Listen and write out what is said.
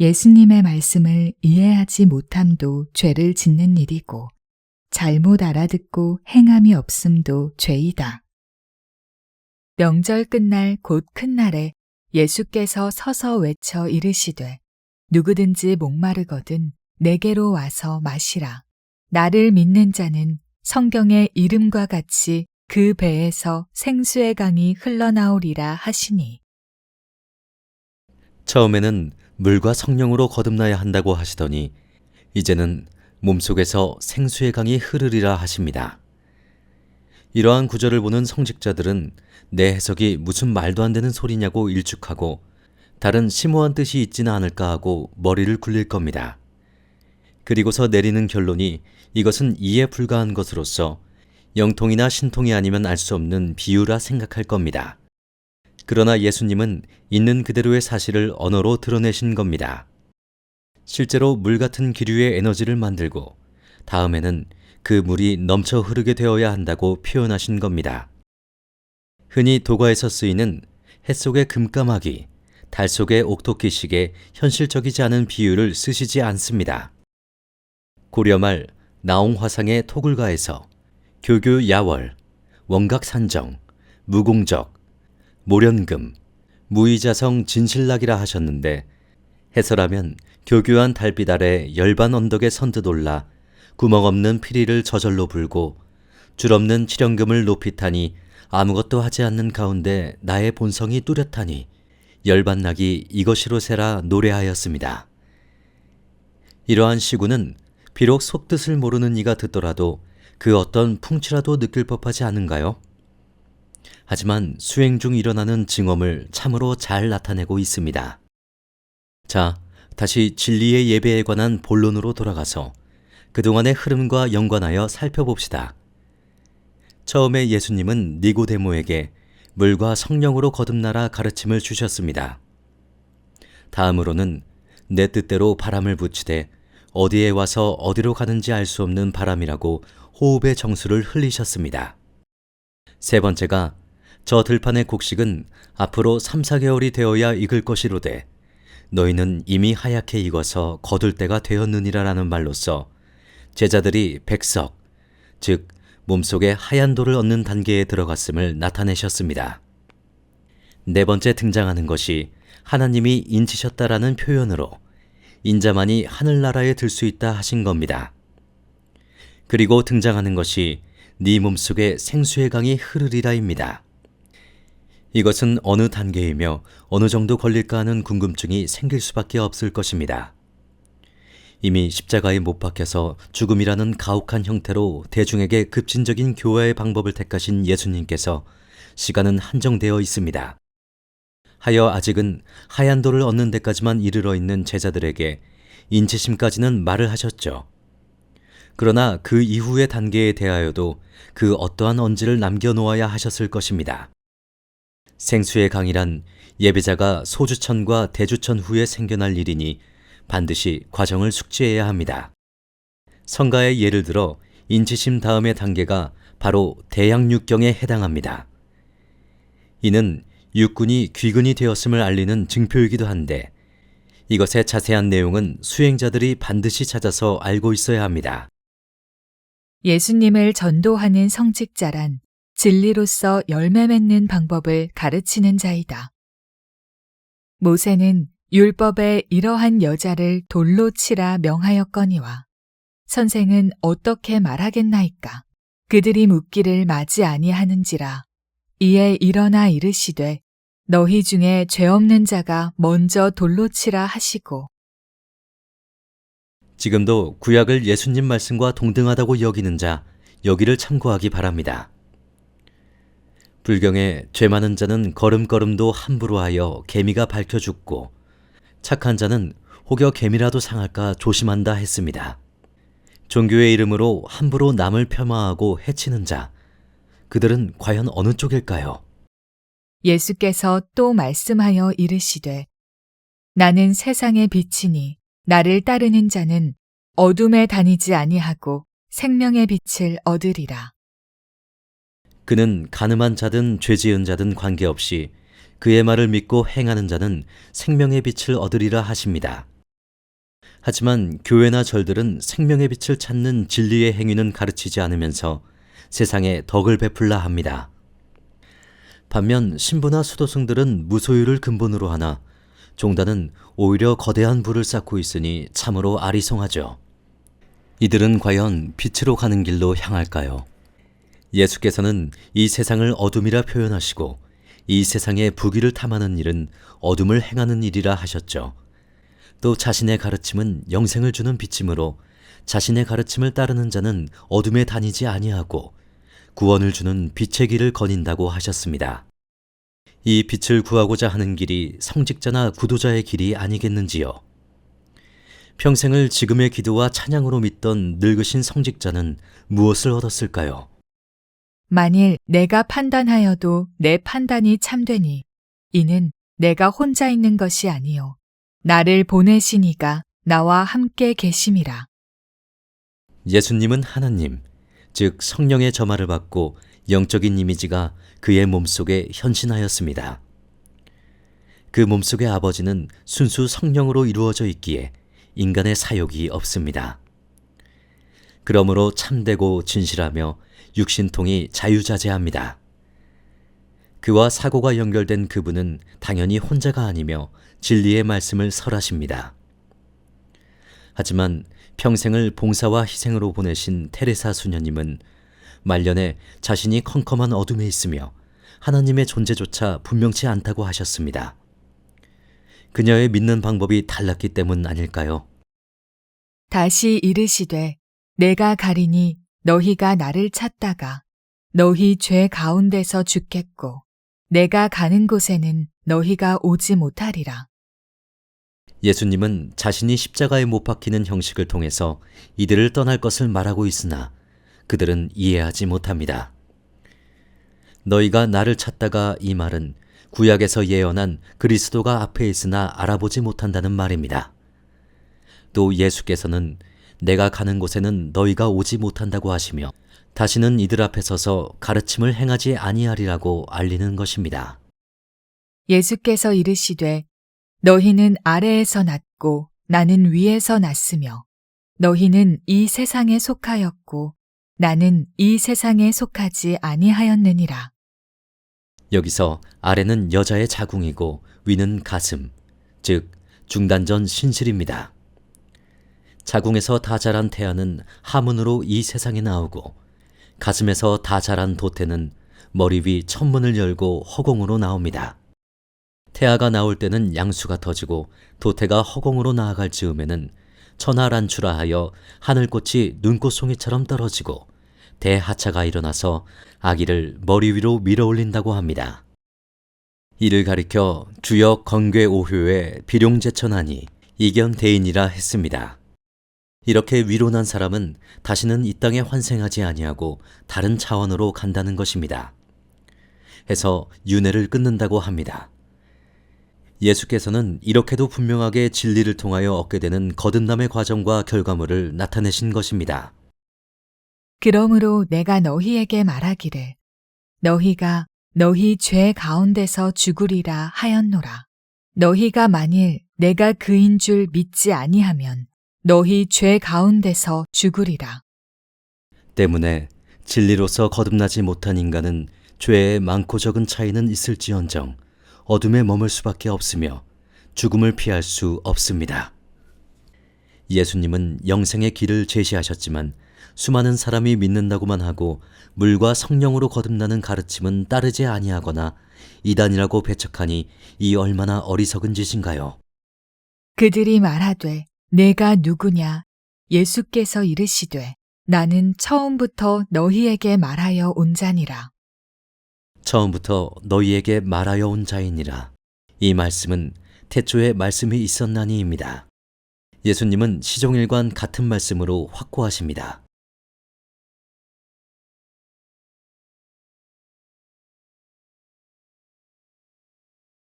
예수님의 말씀을 이해하지 못함도 죄를 짓는 일이고 잘못 알아듣고 행함이 없음도 죄이다. 명절 끝날 곧 큰 날에 예수께서 서서 외쳐 이르시되 누구든지 목마르거든 내게로 와서 마시라. 나를 믿는 자는 성경의 이름과 같이 그 배에서 생수의 강이 흘러나오리라 하시니. 처음에는 물과 성령으로 거듭나야 한다고 하시더니 이제는 몸속에서 생수의 강이 흐르리라 하십니다. 이러한 구절을 보는 성직자들은 내 해석이 무슨 말도 안 되는 소리냐고 일축하고 다른 심오한 뜻이 있지는 않을까 하고 머리를 굴릴 겁니다. 그리고서 내리는 결론이 이것은 이해 불가한 것으로서 영통이나 신통이 아니면 알 수 없는 비유라 생각할 겁니다. 그러나 예수님은 있는 그대로의 사실을 언어로 드러내신 겁니다. 실제로 물 같은 기류의 에너지를 만들고 다음에는 그 물이 넘쳐 흐르게 되어야 한다고 표현하신 겁니다. 흔히 도가에서 쓰이는 해 속의 금까마귀, 달 속의 옥토끼식의 현실적이지 않은 비유를 쓰시지 않습니다. 고려말 나홍화상의 토굴가에서 교교야월, 원각산정, 무공적, 모련금, 무의자성 진실락이라 하셨는데 해설하면 교교한 달빛 아래 열반 언덕에 선뜻 올라 구멍 없는 피리를 저절로 불고 줄 없는 칠연금을 높이 타니 아무것도 하지 않는 가운데 나의 본성이 뚜렷하니 열반나기 이것이로세라 노래하였습니다. 이러한 시구는 비록 속뜻을 모르는 이가 듣더라도 그 어떤 풍치라도 느낄 법하지 않은가요? 하지만 수행 중 일어나는 증엄을 참으로 잘 나타내고 있습니다. 자, 다시 진리의 예배에 관한 본론으로 돌아가서 그동안의 흐름과 연관하여 살펴봅시다. 처음에 예수님은 니고데모에게 물과 성령으로 거듭나라 가르침을 주셨습니다. 다음으로는 내 뜻대로 바람을 붙이되 어디에 와서 어디로 가는지 알 수 없는 바람이라고 호흡의 정수를 흘리셨습니다. 세 번째가 저 들판의 곡식은 앞으로 3, 4개월이 되어야 익을 것이로되 너희는 이미 하얗게 익어서 거둘 때가 되었느니라라는 말로써 제자들이 백석, 즉 몸속에 하얀 돌을 얻는 단계에 들어갔음을 나타내셨습니다. 네 번째 등장하는 것이 하나님이 인치셨다라는 표현으로 인자만이 하늘나라에 들 수 있다 하신 겁니다. 그리고 등장하는 것이 네 몸속에 생수의 강이 흐르리라입니다. 이것은 어느 단계이며 어느 정도 걸릴까 하는 궁금증이 생길 수밖에 없을 것입니다. 이미 십자가에 못 박혀서 죽음이라는 가혹한 형태로 대중에게 급진적인 교화의 방법을 택하신 예수님께서 시간은 한정되어 있습니다. 하여 아직은 하얀 돌을 얻는 데까지만 이르러 있는 제자들에게 인치심까지는 말을 하셨죠. 그러나 그 이후의 단계에 대하여도 그 어떠한 언지를 남겨놓아야 하셨을 것입니다. 생수의 강이란 예배자가 소주천과 대주천 후에 생겨날 일이니 반드시 과정을 숙지해야 합니다. 성가의 예를 들어 인치심 다음의 단계가 바로 대양육경에 해당합니다. 이는 육군이 귀근이 되었음을 알리는 증표이기도 한데 이것의 자세한 내용은 수행자들이 반드시 찾아서 알고 있어야 합니다. 예수님을 전도하는 성직자란 진리로서 열매 맺는 방법을 가르치는 자이다. 모세는 율법에 이러한 여자를 돌로 치라 명하였거니와 선생은 어떻게 말하겠나이까? 그들이 묻기를 마지 아니하는지라. 이에 일어나 이르시되 너희 중에 죄 없는 자가 먼저 돌로 치라 하시고. 지금도 구약을 예수님 말씀과 동등하다고 여기는 자, 여기를 참고하기 바랍니다. 불경에 죄 많은 자는 걸음걸음도 함부로 하여 개미가 밝혀 죽고 착한 자는 혹여 개미라도 상할까 조심한다 했습니다. 종교의 이름으로 함부로 남을 폄하하고 해치는 자, 그들은 과연 어느 쪽일까요? 예수께서 또 말씀하여 이르시되 나는 세상의 빛이니 나를 따르는 자는 어둠에 다니지 아니하고 생명의 빛을 얻으리라. 그는 가늠한 자든 죄 지은 자든 관계없이 그의 말을 믿고 행하는 자는 생명의 빛을 얻으리라 하십니다. 하지만 교회나 절들은 생명의 빛을 찾는 진리의 행위는 가르치지 않으면서 세상에 덕을 베풀라 합니다. 반면 신부나 수도승들은 무소유를 근본으로 하나 종단은 오히려 거대한 부를 쌓고 있으니 참으로 아리송하죠. 이들은 과연 빛으로 가는 길로 향할까요? 예수께서는 이 세상을 어둠이라 표현하시고 이 세상의 부귀를 탐하는 일은 어둠을 행하는 일이라 하셨죠. 또 자신의 가르침은 영생을 주는 빛이므로 자신의 가르침을 따르는 자는 어둠에 다니지 아니하고 구원을 주는 빛의 길을 거닌다고 하셨습니다. 이 빛을 구하고자 하는 길이 성직자나 구도자의 길이 아니겠는지요. 평생을 지금의 기도와 찬양으로 믿던 늙으신 성직자는 무엇을 얻었을까요? 만일 내가 판단하여도 내 판단이 참되니 이는 내가 혼자 있는 것이 아니요 나를 보내신 이가 나와 함께 계심이라. 예수님은 하나님, 즉 성령의 점화를 받고 영적인 이미지가 그의 몸속에 현신하였습니다. 그 몸속의 아버지는 순수 성령으로 이루어져 있기에 인간의 사욕이 없습니다. 그러므로 참되고 진실하며 육신통이 자유자재합니다. 그와 사고가 연결된 그분은 당연히 혼자가 아니며 진리의 말씀을 설하십니다. 하지만 평생을 봉사와 희생으로 보내신 테레사 수녀님은 말년에 자신이 컴컴한 어둠에 있으며 하나님의 존재조차 분명치 않다고 하셨습니다. 그녀의 믿는 방법이 달랐기 때문 아닐까요? 다시 이르시되 내가 가리니 너희가 나를 찾다가 너희 죄 가운데서 죽겠고 내가 가는 곳에는 너희가 오지 못하리라. 예수님은 자신이 십자가에 못 박히는 형식을 통해서 이들을 떠날 것을 말하고 있으나 그들은 이해하지 못합니다. 너희가 나를 찾다가 이 말은 구약에서 예언한 그리스도가 앞에 있으나 알아보지 못한다는 말입니다. 또 예수께서는 내가 가는 곳에는 너희가 오지 못한다고 하시며 다시는 이들 앞에 서서 가르침을 행하지 아니하리라고 알리는 것입니다. 예수께서 이르시되 너희는 아래에서 났고 나는 위에서 났으며 너희는 이 세상에 속하였고 나는 이 세상에 속하지 아니하였느니라. 여기서 아래는 여자의 자궁이고 위는 가슴, 즉 중단전 신실입니다. 자궁에서 다 자란 태아는 하문으로 이 세상에 나오고 가슴에서 다 자란 도태는 머리 위 천문을 열고 허공으로 나옵니다. 태아가 나올 때는 양수가 터지고 도태가 허공으로 나아갈 즈음에는 천하란추라 하여 하늘꽃이 눈꽃송이처럼 떨어지고 대하차가 일어나서 아기를 머리 위로 밀어올린다고 합니다. 이를 가리켜 주역 건괴오효에 비룡제천하니 이견대인이라 했습니다. 이렇게 위로 난 사람은 다시는 이 땅에 환생하지 아니하고 다른 차원으로 간다는 것입니다. 해서 윤회를 끊는다고 합니다. 예수께서는 이렇게도 분명하게 진리를 통하여 얻게 되는 거듭남의 과정과 결과물을 나타내신 것입니다. 그러므로 내가 너희에게 말하기를 너희가 너희 죄 가운데서 죽으리라 하였노라. 너희가 만일 내가 그인 줄 믿지 아니하면 너희 죄 가운데서 죽으리라. 때문에 진리로서 거듭나지 못한 인간은 죄의 많고 적은 차이는 있을지언정 어둠에 머물 수밖에 없으며 죽음을 피할 수 없습니다. 예수님은 영생의 길을 제시하셨지만 수많은 사람이 믿는다고만 하고 물과 성령으로 거듭나는 가르침은 따르지 아니하거나 이단이라고 배척하니 이 얼마나 어리석은 짓인가요? 그들이 말하되 내가 누구냐? 예수께서 이르시되 나는 처음부터 너희에게 말하여 온 자니라. 처음부터 너희에게 말하여 온 자이니라. 이 말씀은 태초에 말씀이 있었나니입니다. 예수님은 시종일관 같은 말씀으로 확고하십니다.